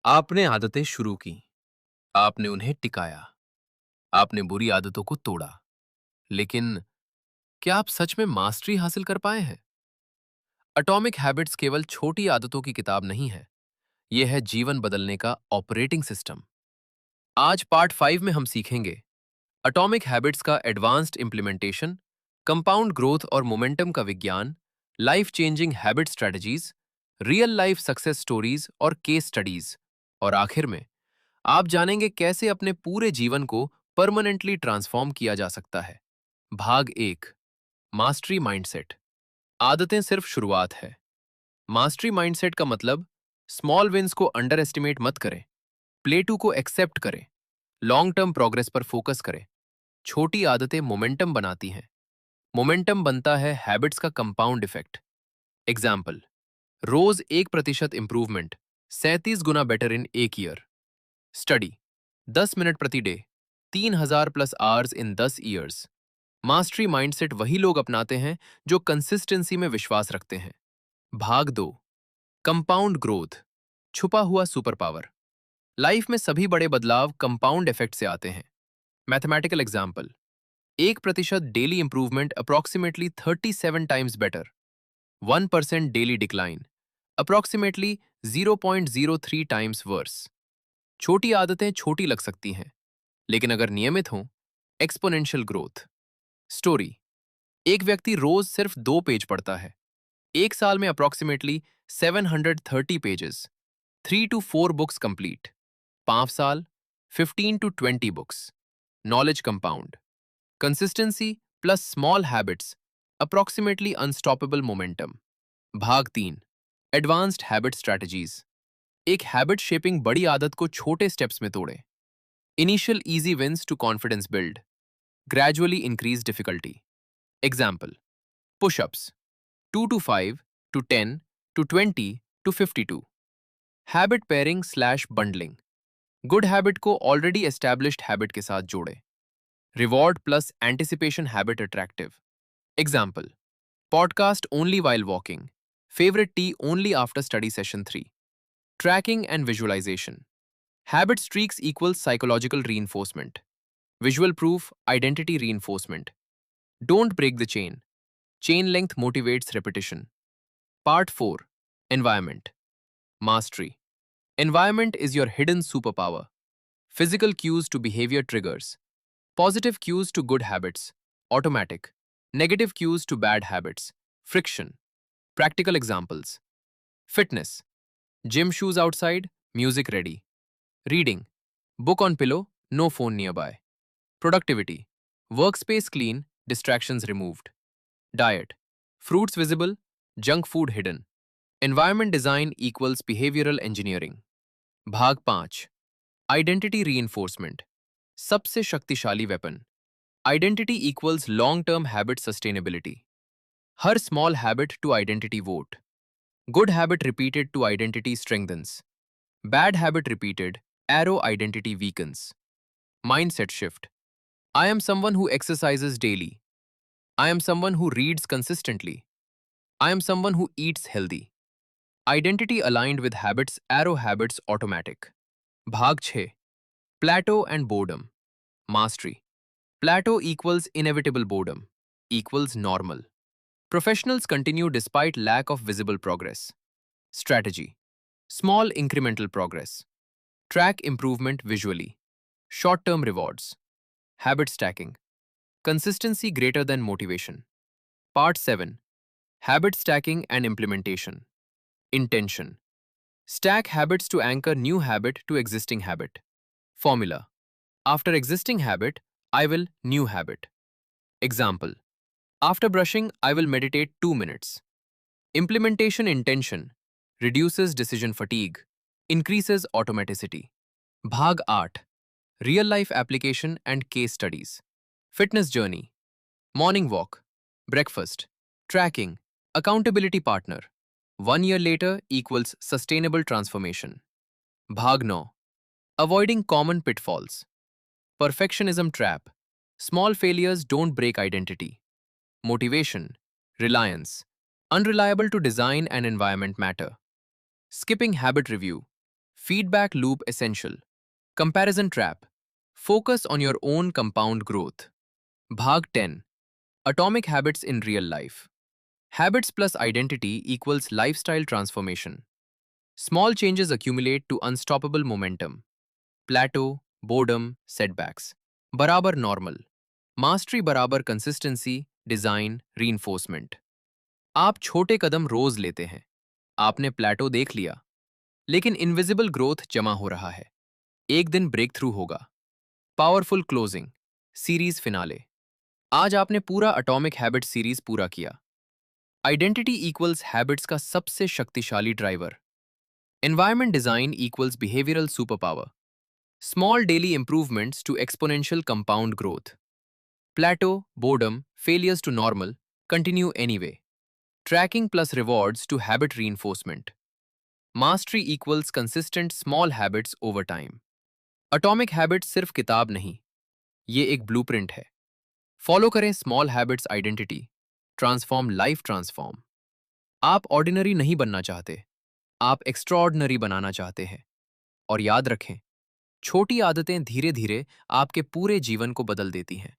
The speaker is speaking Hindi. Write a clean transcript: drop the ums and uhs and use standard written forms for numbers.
आपने आदतें शुरू की, आपने उन्हें टिकाया, आपने बुरी आदतों को तोड़ा, लेकिन क्या आप सच में मास्टरी हासिल कर पाए हैं? एटॉमिक हैबिट्स केवल छोटी आदतों की किताब नहीं है, यह है जीवन बदलने का ऑपरेटिंग सिस्टम। आज पार्ट 5 में हम सीखेंगे एटॉमिक हैबिट्स का एडवांस्ड इंप्लीमेंटेशन, कंपाउंड ग्रोथ और मोमेंटम का विज्ञान, life changing habit strategies, real life success stories और केस स्टडीज, और आखिर में आप जानेंगे कैसे अपने पूरे जीवन को परमानेंटली ट्रांसफॉर्म किया जा सकता है। भाग 1, मास्टरी माइंडसेट। आदतें सिर्फ शुरुआत है। मास्टरी माइंडसेट का मतलब स्मॉल विंस को अंडर एस्टिमेट मत करें, प्लेटू को एक्सेप्ट करें, लॉन्ग टर्म प्रोग्रेस पर फोकस करें। छोटी आदतें मोमेंटम बनाती हैं, मोमेंटम बनता है हैबिट्स का कंपाउंड इफेक्ट। एग्जाम्पल, रोज 1% इंप्रूवमेंट, 37 गुना बेटर इन एक ईयर। स्टडी, 10 मिनट प्रति day, 3000 plus hours in 10 years. Mastery mindset वही लोग अपनाते हैं जो कंसिस्टेंसी में विश्वास रखते हैं। भाग 2, कंपाउंड ग्रोथ, छुपा हुआ सुपर पावर। लाइफ में सभी बड़े बदलाव कंपाउंड इफेक्ट से आते हैं। Mathematical example, 1% daily improvement approximately 37 times better, 1% daily decline approximately 0.03 times worse. छोटी आदतें छोटी लग सकती हैं, लेकिन अगर नियमित हों, एक्सपोनेंशियल ग्रोथ। स्टोरी, एक व्यक्ति रोज सिर्फ 2 पेज पढ़ता है, एक साल में approximately 730 pages, 3 to 4 books complete. 5 साल, 15 to 20 books. Knowledge compound, consistency plus small habits, approximately unstoppable momentum. भाग 3, एडवांस्ड हैबिट स्ट्रैटेजीज। एक हैबिट शेपिंग बड़ी आदत को छोटे स्टेप्स में तोड़ें। Initial easy wins to confidence build, gradually increase difficulty. Example, push-ups 2 to 5 to 10 to 20 to 52. Habit pairing slash bundling. Good habit को already established habit के साथ जोड़े. Reward plus anticipation habit attractive. Example, podcast only while walking. Favorite tea only after study session 3. Tracking and visualization. Habit streaks equals psychological reinforcement. Visual proof, identity reinforcement. Don't break the chain. Chain length motivates repetition. Part 4, environment. Mastery. Environment is your hidden superpower. Physical cues to behavior triggers. Positive cues to good habits. Automatic. Negative cues to bad habits. Friction. Practical examples. Fitness. Gym shoes outside, music ready. Reading. Book on pillow, no phone nearby. Productivity. Workspace clean, distractions removed. Diet. Fruits visible, junk food hidden. Environment design equals behavioral engineering. भाग 5, आइडेंटिटी रीइंफोर्समेंट, सबसे शक्तिशाली weapon. Identity equals long term habit sustainability. हर small habit to identity vote. Good habit repeated to identity strengthens, bad habit repeated arrow identity weakens. Mindset shift, I am someone who exercises daily, I am someone who reads consistently, I am someone who eats healthy. Identity aligned with habits, arrow habits automatic. भाग 6, plateau and boredom. Mastery. Plateau equals inevitable boredom, equals normal. Professionals continue despite lack of visible progress. Strategy. Small incremental progress. Track improvement visually. Short-term rewards. Habit stacking. Consistency greater than motivation. Part 7. Habit stacking and implementation. Intention. Stack habits to anchor new habit to existing habit. Formula. After existing habit, I will new habit. Example. After brushing, I will meditate 2 minutes. Implementation intention. Reduces decision fatigue. Increases automaticity. Bhag 8. Real life application and case studies. Fitness journey. Morning walk. Breakfast. Tracking. Accountability partner. 1 year later equals sustainable transformation. Bhag 9. Avoiding common pitfalls. Perfectionism trap. Small failures don't break identity. Motivation. Reliance. Unreliable to design and environment matter. Skipping habit review. Feedback loop essential. Comparison trap. Focus on your own compound growth. Bhag 10. Atomic habits in real life. Habits plus identity equals lifestyle transformation. Small changes accumulate to unstoppable momentum. Plateau, boredom, setbacks. Barabar normal. Mastery बराबर कंसिस्टेंसी, डिजाइन, रीइंफोर्समेंट। आप छोटे कदम रोज लेते हैं। आपने प्लेटो देख लिया, लेकिन इनविजिबल ग्रोथ जमा हो रहा है। एक दिन ब्रेक थ्रू होगा। Powerful closing, series finale. आज आपने पूरा अटॉमिक हैबिट सीरीज पूरा किया। आइडेंटिटी इक्वल्स हैबिट्स का सबसे शक्तिशाली driver. Environment design equals behavioural super power. Small daily improvements to exponential compound growth. Plateau, boredom, failures to normal, continue anyway. Tracking plus rewards to habit reinforcement. Mastery equals consistent small habits over time. Atomic habits सिर्फ किताब नहीं, ये एक ब्लूप्रिंट है। फॉलो करें small habits identity, transform life transform. आप ऑर्डिनरी नहीं बनना चाहते, आप एक्स्ट्राऑर्डिनरी बनाना चाहते हैं। और याद रखें, छोटी आदतें धीरे धीरे आपके पूरे जीवन को बदल देती हैं।